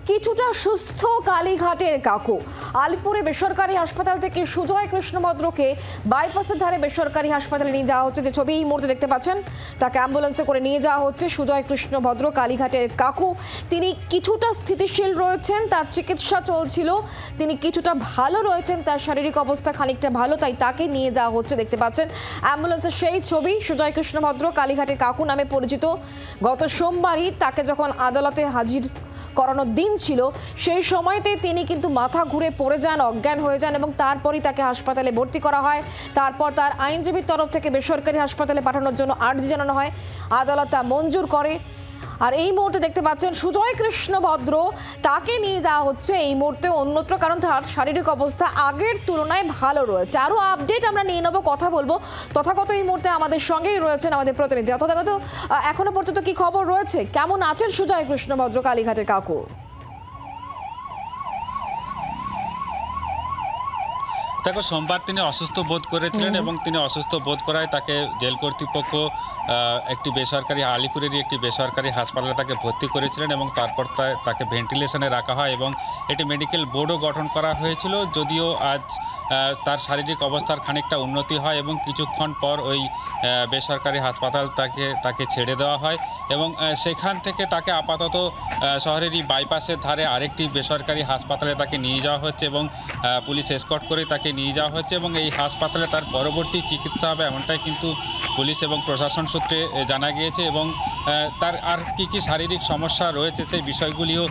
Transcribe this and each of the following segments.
কিছুটা সুস্থ কালীঘাটের কাকু। আলিপুরে বেসরকারি হাসপাতাল থেকে সুজয় কৃষ্ণ ভদ্রকে বাইপাসের ধারে বেসরকারি হাসপাতালে নিয়ে যাওয়া হচ্ছে। যে ছবি এই মুহূর্তে দেখতে পাচ্ছেন, তাকে অ্যাম্বুলেন্সে করে নিয়ে যাওয়া হচ্ছে। সুজয় কৃষ্ণ ভদ্র কালীঘাটের কাকু, তিনি কিছুটা স্থিতিশীল রয়েছেন, তার চিকিৎসা চলছিল, তিনি কিছুটা ভালো রয়েছেন, তার শারীরিক অবস্থা খানিকটা ভালো, তাই তাকে নিয়ে যাওয়া হচ্ছে। দেখতে পাচ্ছেন অ্যাম্বুলেন্সের সেই ছবি। সুজয় কৃষ্ণ ভদ্র কালীঘাটের কাকু নামে পরিচিত। গত সোমবারই তাকে যখন আদালতে হাজির করানোর দিন ছিল, সেই সময়তে তিনি কিন্তু মাথা ঘুরে পড়ে যান, অজ্ঞান হয়ে যান এবং তারপরই তাকে হাসপাতালে ভর্তি করা হয়। তারপর তার আইনজীবীর তরফ থেকে বেসরকারি হাসপাতালে পাঠানোর জন্য আর্জি জানানো হয়, আদালত তা মঞ্জুর করে। আর এই মুহূর্তে দেখতে পাচ্ছেন সুজয় কৃষ্ণ ভদ্র, তাকে নিয়ে যাওয়া হচ্ছে এই মুহূর্তে অন্যত্র, কারণ তার শারীরিক অবস্থা আগের তুলনায় ভালো রয়েছে। আরও আপডেট আমরা নিয়ে নেবো, কথা বলবো। তথাগত এই মুহূর্তে আমাদের সঙ্গেই রয়েছেন আমাদের প্রতিনিধি। তথাগত, এখনো পর্যন্ত কি খবর রয়েছে? কেমন আছেন সুজয় কৃষ্ণ ভদ্র কালীঘাটের কাকু? দেখো, সোমবার তিনি অসুস্থ বোধ করেছিলেন এবং তিনি অসুস্থ বোধ করায় তাকে জেল কর্তৃপক্ষ একটি বেসরকারি, আলিপুরেরই একটি বেসরকারি হাসপাতালে তাকে ভর্তি করেছিলেন এবং তারপর তাকে ভেন্টিলেশনে রাখা হয় এবং একটি মেডিকেল বোর্ডও গঠন করা হয়েছিল। যদিও আজ তার শারীরিক অবস্থার খানিকটা উন্নতি হয় এবং কিছুক্ষণ পর ওই বেসরকারি হাসপাতাল তাকে ছেড়ে দেওয়া হয় এবং সেখান থেকে তাকে আপাতত শহরেরই বাইপাসের ধারে আরেকটি বেসরকারি হাসপাতালে তাকে নিয়ে যাওয়া হচ্ছে এবং পুলিশ এসকর্ট করে তাকে নিয়ে যাওয়া হচ্ছে এবং এই হাসপাতালে তার পরবর্তী চিকিৎসা হবে, এমনটাই কিন্তু পুলিশ এবং প্রশাসন সূত্রে জানা গিয়েছে। এবং তার আর কি শারীরিক সমস্যা রয়েছে সেই বিষয়গুলিও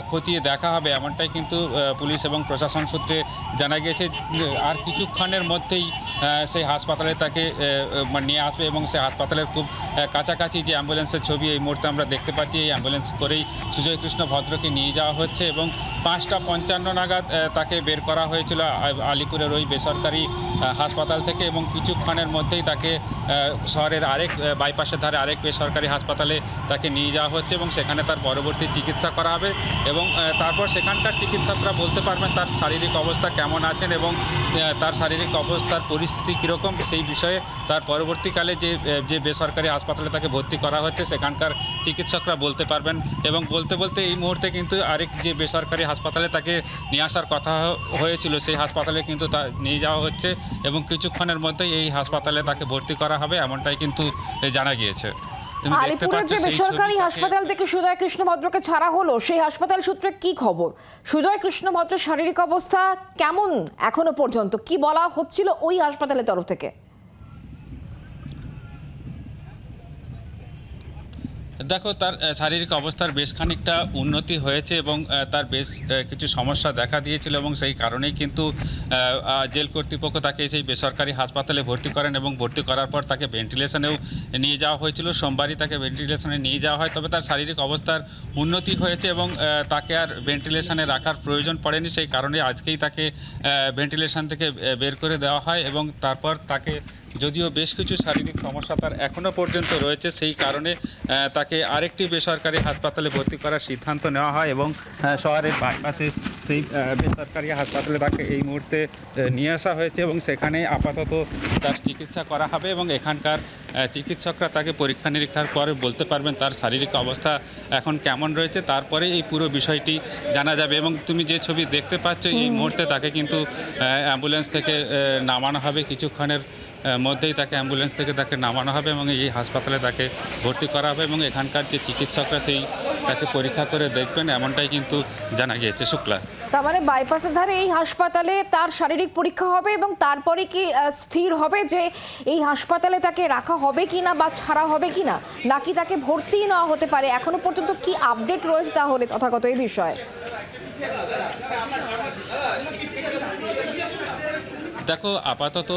খতিয়ে দেখা হবে, এমনটাই কিন্তু পুলিশ এবং প্রশাসন সূত্রে জানা গিয়েছে। আর কিছুক্ষণের মধ্যেই সেই হাসপাতালে তাকে নিয়ে আসবে এবং সেই হাসপাতালের খুব কাছাকাছি যে অ্যাম্বুলেন্সের ছবি এই মুহূর্তে আমরা দেখতে পাচ্ছি, এই অ্যাম্বুলেন্স করেই সুজয় কৃষ্ণ ভদ্রকে নিয়ে যাওয়া হচ্ছে এবং 5:55 নাগাদ তাকে বের করা হয়েছিল আলিপুরের ওই বেসরকারি হাসপাতাল থেকে এবং কিছুক্ষণের মধ্যেই তাকে শহরের আরেক বাইপাসের ধারে আরেক বেসরকারি হাসপাতালে তাকে নিয়ে যাওয়া হচ্ছে এবং সেখানে তার পরবর্তী চিকিৎসা করা হবে এবং তারপর সেখানকার চিকিৎসকরা বলতে পারবেন তার শারীরিক অবস্থা কেমন আছেন এবং তার শারীরিক অবস্থার পরিস্থিতি কীরকম সেই বিষয়ে তার পরবর্তীকালে যে বেসরকারি হাসপাতালে তাকে ভর্তি করা হচ্ছে সেখানকার চিকিৎসকরা বলতে পারবেন। এবং বলতে এই মুহূর্তে কিন্তু আরেক যে বেসরকারি হাসপাতালে তাকে নিয়ে আসার কথা হয়েছিল সেই হাসপাতালে কিন্তু তা নিয়ে যাওয়া হচ্ছে এবং কিছুক্ষণের মধ্যেই এই হাসপাতালে তাকে ভর্তি করা হবে, এমনটাই কিন্তু জানা গিয়েছে। আলিপুরের যে বেসরকারি হাসপাতাল থেকে সুজয় কৃষ্ণ ভদ্রকে ছাড়া হলো, সেই হাসপাতাল সূত্রে কি খবর? সুজয় কৃষ্ণ ভদ্রের শারীরিক অবস্থা কেমন এখনো পর্যন্ত, কি বলা হচ্ছিল ওই হাসপাতালের তরফ থেকে? দেখো, তার শারীরিক অবস্থার বেশ খানিকটা উন্নতি হয়েছে এবং তার বেশ কিছু সমস্যা দেখা দিয়েছিল এবং সেই কারণেই কিন্তু জেল কর্তৃপক্ষ তাকে সেই বেসরকারি হাসপাতালে ভর্তি করেন এবং ভর্তি করার পর তাকে ভেন্টিলেশনেও নিয়ে যাওয়া হয়েছিল। সোমবারই তাকে ভেন্টিলেশনে নিয়ে যাওয়া হয়, তবে তার শারীরিক অবস্থার উন্নতি হয়েছে এবং তাকে আর ভেন্টিলেশনে রাখার প্রয়োজন পড়েনি। সেই কারণে আজকেই তাকে ভেন্টিলেশন থেকে বের করে দেওয়া হয় এবং তারপর তাকে, যদিও বেশ কিছু শারীরিক সমস্যা তার এখনও পর্যন্ত রয়েছে, সেই কারণে তাকে আরেকটি বেসরকারি হাসপাতালে ভর্তি করার সিদ্ধান্ত নেওয়া হয় এবং শহরের বাইপাসে সেই বেসরকারি হাসপাতালে তাকে এই মুহূর্তে নিয়ে আসা হয়েছে এবং সেখানে আপাতত তার চিকিৎসা করা হবে এবং এখানকার চিকিৎসকরা তাকে পরীক্ষা নিরীক্ষার পরে বলতে পারবেন তার শারীরিক অবস্থা এখন কেমন রয়েছে, তারপরে এই পুরো বিষয়টি জানা যাবে। এবং তুমি যে ছবি দেখতে পাচ্ছ এই মুহূর্তে তাকে কিন্তু অ্যাম্বুলেন্স থেকে নামানো হবে, কিছুক্ষণের মধ্যেই তাকে অ্যাম্বুলেন্স থেকে তাকে নামানো হবে এবং এই হাসপাতালে তাকে ভর্তি করা হবে এবং এখানকার যে চিকিৎসকরা সেই তাকে পরীক্ষা করে দেখবেন, এমনটাই কিন্তু জানা গিয়েছে। শুক্লা, তার মানে বাইপাসের ধারে এই হাসপাতালে তার শারীরিক পরীক্ষা হবে এবং তারপরে কি স্থির হবে যে এই হাসপাতালে তাকে রাখা হবে কিনা বা ছাড়া হবে কিনা, নাকি তাকে ভর্তি নেওয়া হতে পারে? এখনো পর্যন্ত কি আপডেট রয়েছে তাহলে তথাগত এই বিষয়ে? দেখো, আপাতত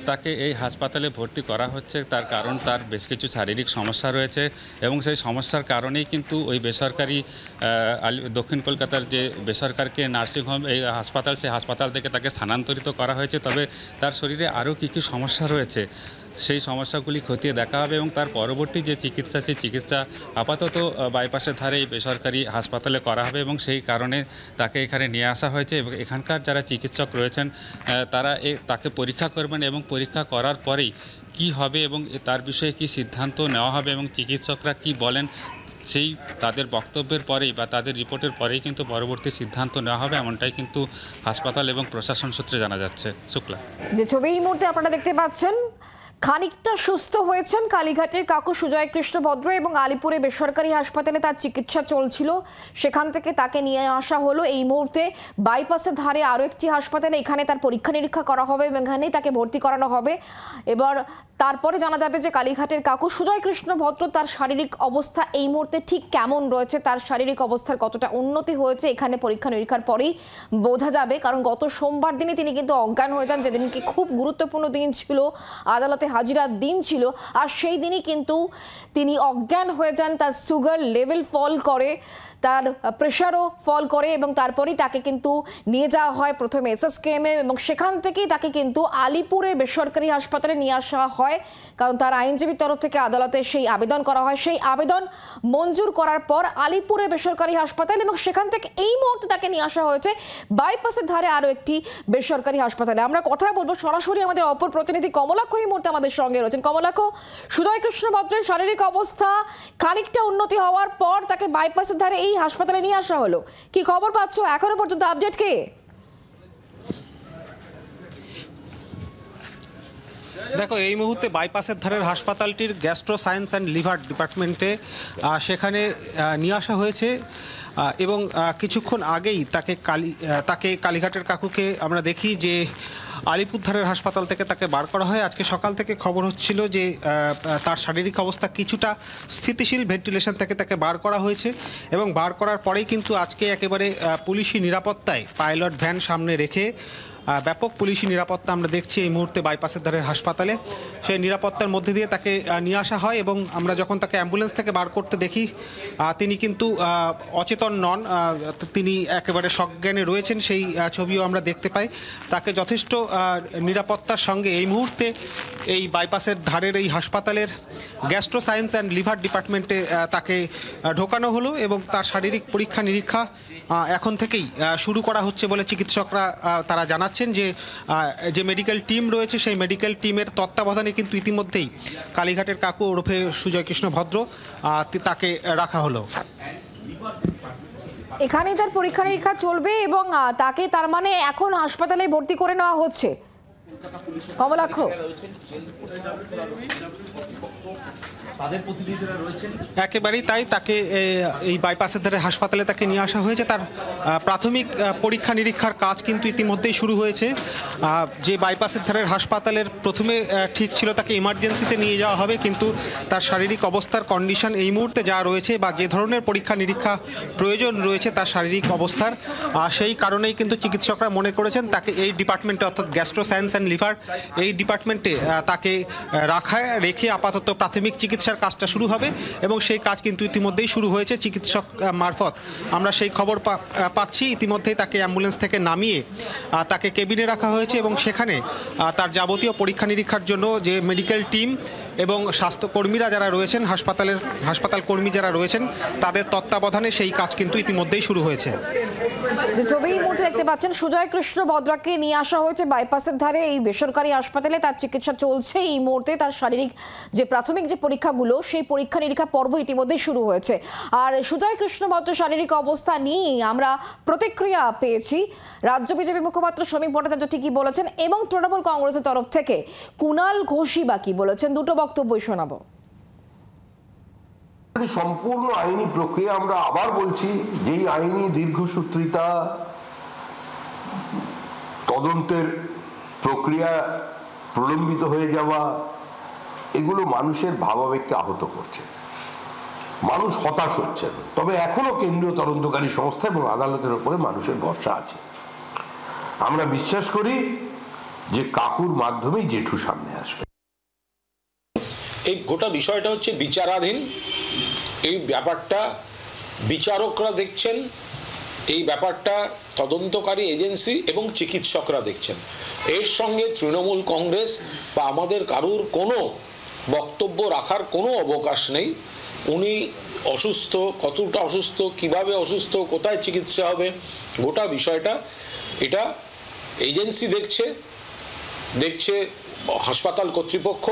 তাকে এই হাসপাতালে ভর্তি করা হচ্ছে, তার কারণ তার বেশ কিছু শারীরিক সমস্যা রয়েছে এবং সেই সমস্যার কারণেই কিন্তু ওই বেসরকারি দক্ষিণ কলকাতার যে বেসরকারি নার্সিংহোম এই হাসপাতাল, সেই হাসপাতাল থেকে তাকে স্থানান্তরিত করা হয়েছে। তবে তার শরীরে আরও কী সমস্যা রয়েছে সেই সমস্যাগুলি খতিয়ে দেখা হবে এবং তার পরবর্তী যে চিকিৎসা সেই চিকিৎসা আপাতত বাইপাসের ধারে এই বেসরকারি হাসপাতালে করা হবে এবং সেই কারণে তাকে এখানে নিয়ে আসা হয়েছে এবং এখানকার যারা চিকিৎসক রয়েছেন তারা তাকে পরীক্ষা করবেন এবং পরীক্ষা করার পরেই কি হবে এবং তার বিষয়ে কি সিদ্ধান্ত নেওয়া হবে এবং চিকিৎসকরা কি বলেন সেই তাদের বক্তব্যের পরেই বা তাদের রিপোর্টের পরেই কিন্তু পরবর্তী সিদ্ধান্ত নেওয়া হবে, এমনটাই কিন্তু হাসপাতাল এবং প্রশাসন সূত্রে জানা যাচ্ছে। শুক্লা, যে ছবি এই মুহূর্তে আপনারা দেখতে পাচ্ছেন, খানিকটা সুস্থ হয়েছেন কালীঘাটের কাকু সুজয় কৃষ্ণ ভদ্র এবং আলিপুরে বেসরকারি হাসপাতালে তার চিকিৎসা চলছিল, সেখান থেকে তাকে নিয়ে আসা হলো এই মুহূর্তে বাইপাসের ধারে আরও একটি হাসপাতালে। এখানে তার পরীক্ষা নিরীক্ষা করা হবে এবং এখানেই তাকে ভর্তি করানো হবে। এবার তারপরে জানা যাবে যে কালীঘাটের কাকু সুজয় কৃষ্ণ ভদ্র তার শারীরিক অবস্থা এই মুহূর্তে ঠিক কেমন রয়েছে, তার শারীরিক অবস্থার কতটা উন্নতি হয়েছে এখানে পরীক্ষা নিরীক্ষার পরেই বোঝা যাবে। কারণ গত সোমবার দিনে তিনি কিন্তু অজ্ঞান হয়ে যান, যেদিনকে খুব গুরুত্বপূর্ণ দিন ছিল, আদালতে হাজিরার দিন ছিল, আর সেই দিনই কিন্তু তিনি অজ্ঞান হয়ে যান। তার সুগার লেভেল ফল করে, তার প্রেশারও ফল করে এবং তারপরেই তাকে কিন্তু নিয়ে যাওয়া হয় প্রথমে SSKM এবং সেখান থেকেই তাকে কিন্তু আলিপুরের বেসরকারি হাসপাতালে নিয়ে আসা হয়। কারণ তার আইনজীবীর তরফ থেকে আদালতে সেই আবেদন করা হয়, সেই আবেদন মঞ্জুর করার পর আলিপুরের বেসরকারি হাসপাতাল এবং সেখান থেকে এই মুহূর্তে তাকে নিয়ে আসা হয়েছে বাইপাসের ধারে আরও একটি বেসরকারি হাসপাতালে। আমরা কথা বলবো সরাসরি আমাদের অপর প্রতিনিধি কমলাক্ষ এই মুহূর্তে আমাদের সঙ্গে রয়েছেন। কমলাক্ষ, সুজয় কৃষ্ণ ভদ্রের শারীরিক অবস্থা খানিকটা উন্নতি হওয়ার পর তাকে বাইপাসের ধারে এই হাসপাতালে নিয়ে আসা হলো, কি খবর পাচ্ছ এখনো পর্যন্ত, আপডেট কি? দেখো, এই মুহূর্তে বাইপাসের ধারের হাসপাতালটির গ্যাস্ট্রো সায়েন্স অ্যান্ড লিভার ডিপার্টমেন্টে সেখানে নিয়ে আসা হয়েছে এবং কিছুক্ষণ আগেই তাকে কালীঘাটের কাকুকে আমরা দেখি যে আলিপুরধারের হাসপাতাল থেকে তাকে বার করা হয়। আজকে সকাল থেকে খবর হচ্ছিল যে তার শারীরিক অবস্থা কিছুটা স্থিতিশীল, ভেন্টিলেশন থেকে তাকে বার করা হয়েছে এবং বার করার পরেই কিন্তু আজকে একেবারে পুলিশি নিরাপত্তায় পাইলট ভ্যান সামনে রেখে ব্যাপক পুলিশি নিরাপত্তা আমরা দেখছি এই মুহূর্তে বাইপাসের ধারের হাসপাতালে। সেই নিরাপত্তার মধ্যে দিয়ে তাকে নিয়ে আসা হয় এবং আমরা যখন তাকে অ্যাম্বুলেন্স থেকে বার করতে দেখি তিনি কিন্তু অচেতন নন, তিনি একেবারে সজ্ঞানে রয়েছেন, সেই ছবিও আমরা দেখতে পাই। তাকে যথেষ্ট নিরাপত্তার সঙ্গে এই মুহূর্তে এই বাইপাসের ধারের এই হাসপাতালের গ্যাস্ট্রো সায়েন্স অ্যান্ড লিভার ডিপার্টমেন্টে তাকে ঢোকানো হলো এবং তার শারীরিক পরীক্ষা নিরীক্ষা এখন থেকেই শুরু করা হচ্ছে বলে চিকিৎসকরা তারা জানাচ্ছেন। যে মেডিকেল টিম রয়েছে সেই মেডিকেল টিমের তত্ত্বাবধানে কিন্তু ইতিমধ্যেই কালীঘাটের কাকু ওরফে সুজয় কৃষ্ণ ভদ্র তাকে রাখা হলো। এখানেই তার পরীক্ষা নিরীক্ষা চলবে এবং তাকে তার মানে এখন হাসপাতালে ভর্তি করে নেওয়া হচ্ছে। কমলাক্ষ, একেবারেই তাই, তাকে এই বাইপাসের ধারে হাসপাতালে তাকে নিয়ে আসা হয়েছে। তার প্রাথমিক পরীক্ষা নিরীক্ষার কাজ কিন্তু ইতিমধ্যেই শুরু হয়েছে। যে বাইপাসের ধারের হাসপাতালের প্রথমে ঠিক ছিল তাকে ইমার্জেন্সিতে নিয়ে যাওয়া হবে, কিন্তু তার শারীরিক অবস্থার কন্ডিশন এই মুহূর্তে যা রয়েছে বা যে ধরনের পরীক্ষা নিরীক্ষা প্রয়োজন রয়েছে তার শারীরিক অবস্থার, সেই কারণেই কিন্তু চিকিৎসকরা মনে করেছেন তাকে এই ডিপার্টমেন্টে অর্থাৎ গ্যাস্ট্রো সায়েন্স অ্যান্ড লিভার এই ডিপার্টমেন্টে তাকে রেখে আপাতত প্রাথমিক চিকিৎসার কাজটা শুরু হবে এবং সেই কাজ কিন্তু ইতিমধ্যেই শুরু হয়েছে চিকিৎসক মারফত। আমরা সেই খবর পাচ্ছি, ইতিমধ্যেই তাকে অ্যাম্বুলেন্স থেকে নামিয়ে তাকে কেবিনে রাখা হয়েছে এবং সেখানে তার যাবতীয় পরীক্ষা নিরীক্ষার জন্য যে মেডিকেল টিম এবং স্বাস্থ্যকর্মীরা যারা রয়েছেন, হাসপাতাল কর্মী যারা রয়েছেন, তাদের তত্ত্বাবধানে সেই কাজ কিন্তু ইতিমধ্যেই শুরু হয়েছে। যে ছবি এই মুহূর্তে দেখতে পাচ্ছেন, সুজয় কৃষ্ণ ভদ্রাকে নিয়ে আসা হয়েছে বাইপাসের ধারে এই বেসরকারি হাসপাতালে, তার চিকিৎসা চলছে এই মুহূর্তে। তার শারীরিক যে প্রাথমিক যে পরীক্ষাগুলো সেই পরীক্ষা নিরীক্ষা পর্ব ইতিমধ্যেই শুরু হয়েছে। আর সুজয় কৃষ্ণ ভদ্রের শারীরিক অবস্থা নিয়ে আমরা প্রতিক্রিয়া পেয়েছি। রাজ্য বিজেপি মুখপাত্র শ্রমিক ভট্টাচার্য ঠিকই বলেছেন এবং তৃণমূল কংগ্রেসের তরফ থেকে কুণাল ঘোষই বা কি বলেছেন, দুটো বক্তব্যই শোনাবো। সম্পূর্ণ আইনি প্রক্রিয়া, আমরা আবার বলছি, যেই আইনি দীর্ঘসূত্রিতা, তদন্তের প্রক্রিয়া প্রলম্বিত হয়ে যাওয়া, এগুলো মানুষের ভাবাবেগকে আহত করছে, মানুষ হতাশ হচ্ছেন। তবে এখনো কেন্দ্রীয় তদন্তকারী সংস্থা এবং আদালতের উপরে মানুষের ভরসা আছে। আমরা বিশ্বাস করি যে কাকুর মাধ্যমেই জেঠু সামনে আসবে। এই গোটা বিষয়টা হচ্ছে বিচারাধীন, এই ব্যাপারটা বিচারকরা দেখছেন, এই ব্যাপারটা তদন্তকারী এজেন্সি এবং চিকিৎসকরা দেখছেন। এর সঙ্গে তৃণমূল কংগ্রেস বা আমাদের কারুর কোনো বক্তব্য রাখার কোনো অবকাশ নেই। উনি অসুস্থ, কতটা অসুস্থ, কিভাবে অসুস্থ, কোথায় চিকিৎসা হবে, গোটা বিষয়টা এটা এজেন্সি দেখছে হাসপাতাল কর্তৃপক্ষ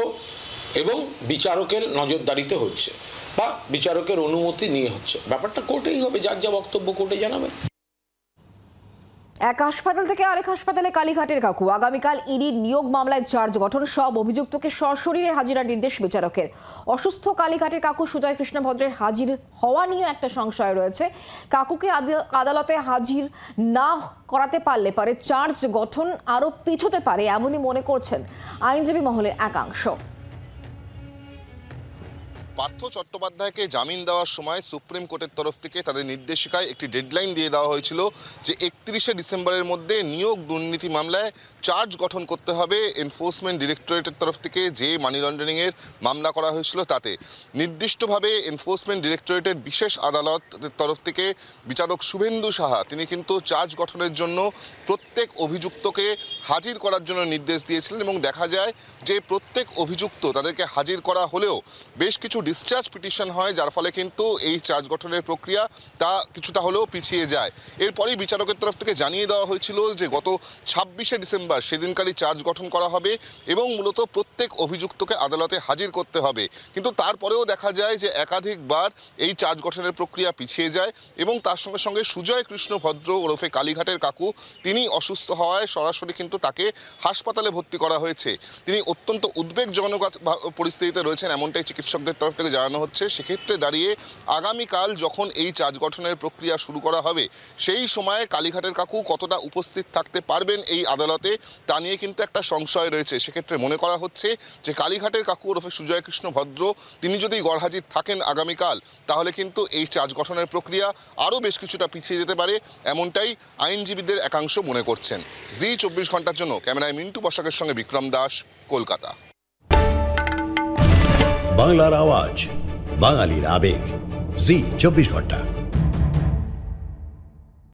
এবং বিচারকের নজরদারিতে হচ্ছে। বা বিচারকের অনুমতি নিয়ে হচ্ছে। ব্যাপারটা কোর্টেই হবে, যার যা বক্তব্য কোর্টে জানাবেন। এক হাসপাতাল থেকে আরেক হাসপাতালে কালীঘাটের কাকু। আগামীকাল ইডির নিয়োগ মামলায় চার্জ গঠন, সব অভিযুক্তকে সশরীরে হাজিরার নির্দেশ বিচারকের। অসুস্থ কালীঘাটের কাকু সুজয় কৃষ্ণ ভদ্রের হাজির হওয়া নিয়ে একটা সংশয় রয়েছে। কাকুকে আদালতে হাজির না করাতে পারলে পারে চার্জ গঠন আরও পিছোতে পারে, এমনই মনে করছেন আইনজীবী মহলের একাংশ। পার্থ চট্টোপাধ্যায়কে জামিন দেওয়ার সময় সুপ্রিম কোর্টের তরফ থেকে তাদের নির্দেশিকায় একটি ডেডলাইন দিয়ে দেওয়া হয়েছিল যে 31শে ডিসেম্বরের মধ্যে নিয়োগ দুর্নীতি মামলায় চার্জ গঠন করতে হবে। এনফোর্সমেন্ট ডিরেক্টরেটের তরফ থেকে যে মানি লন্ডারিংয়ের মামলা করা হয়েছিল তাতে নির্দিষ্টভাবে এনফোর্সমেন্ট ডিরেক্টরেটের বিশেষ আদালতের তরফ থেকে বিচারক শুভেন্দু সাহা তিনি কিন্তু চার্জ গঠনের জন্য প্রত্যেক অভিযুক্তকে হাজির করার জন্য নির্দেশ দিয়েছিলেন এবং দেখা যায় যে প্রত্যেক অভিযুক্ত তাদেরকে হাজির করা হলেও বেশ কিছু ডিসচার্জ পিটিশন হয়, যার ফলে কিন্তু এই চার্জ গঠনের প্রক্রিয়া তা কিছুটা হলেও পিছিয়ে যায়। এরপরেই বিচারকের তরফ থেকে জানিয়ে দেওয়া হয়েছিল যে গত 26শে ডিসেম্বর সেদিনকারই চার্জ গঠন করা হবে এবং মূলত প্রত্যেক অভিযুক্তকে আদালতে হাজির করতে হবে। কিন্তু তারপরেও দেখা যায় যে একাধিকবার এই চার্জ গঠনের প্রক্রিয়া পিছিয়ে যায় এবং তার সঙ্গে সঙ্গে সুজয় কৃষ্ণ ভদ্র ওরফে কালীঘাটের কাকু তিনি অসুস্থ হওয়ায় সরাসরি কিন্তু তাকে হাসপাতালে ভর্তি করা হয়েছে। তিনি অত্যন্ত উদ্বেগজনক পরিস্থিতিতে রয়েছেন এমনটাই চিকিৎসকদের তরফ থেকে জানানো হচ্ছে। সেক্ষেত্রে দাঁড়িয়ে আগামীকাল যখন এই চার্জ গঠনের প্রক্রিয়া শুরু করা হবে সেই সময়ে কালীঘাটের কাকু কতটা উপস্থিত থাকতে পারবেন এই আদালতে তা নিয়ে কিন্তু একটা সংশয় রয়েছে। সেক্ষেত্রে মনে করা হচ্ছে যে কালীঘাটের কাকু ওরফে সুজয় কৃষ্ণ ভদ্র তিনি যদি গড়হাজির থাকেন আগামীকাল তাহলে কিন্তু এই চার্জ গঠনের প্রক্রিয়া আরও বেশ কিছুটা পিছিয়ে যেতে পারে, এমনটাই আইনজীবীদের একাংশ মনে করছেন। জি 24 ঘন্টার জন্য ক্যামেরায় মিন্টু বসাকের সঙ্গে বিক্রম দাস, কলকাতা। বাংলার আওয়াজ, বাঙালির আবেগ, জি 24 ঘন্টা।